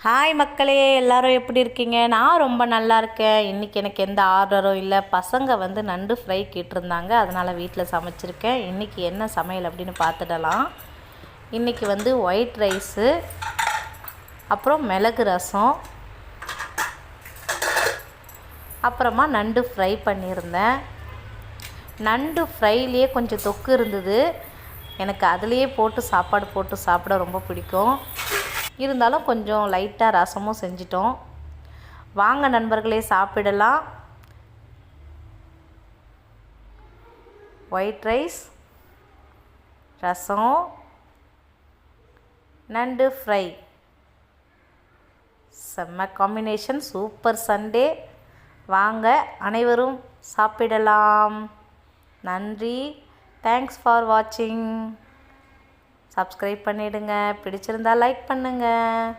Hi மக்களே, எல்லாரும் எப்படி இருக்கீங்க? நான் ரொம்ப நல்லா இருக்கேன். இன்றைக்கி எனக்கு எந்த ஆர்டரும் இல்லை. பசங்க வந்து நண்டு ஃப்ரை கேட்டிருந்தாங்க, அதனால் வீட்டில் சமைச்சிருக்கேன். இன்றைக்கி என்ன சமையல் அப்படின்னு பார்த்துடலாம். இன்றைக்கி வந்து ஒயிட் ரைஸு, அப்புறம் மிளகு ரசம், அப்புறமா நண்டு ஃப்ரை பண்ணியிருந்தேன். நண்டு ஃப்ரைலேயே கொஞ்சம் தொக்கு இருந்தது. எனக்கு அதுலேயே போட்டு சாப்பாடு போட்டு சாப்பிட ரொம்ப பிடிக்கும். இருந்தாலும் கொஞ்சம் லைட்டாக ரசமும் செஞ்சிட்டோம். வாங்க நண்பர்களே, சாப்பிடலாம். ஒயிட் ரைஸ், ரசம், நண்டு ஃப்ரை, செம்ம காம்பினேஷன், சூப்பர் சண்டே. வாங்க அனைவரும் சாப்பிடலாம். நன்றி. தேங்க்ஸ் ஃபார் வாட்சிங். சப்ஸ்கிரைப் பண்ணிவிடுங்க. பிடிச்சிருந்தால் லைக் பண்ணுங்கள்.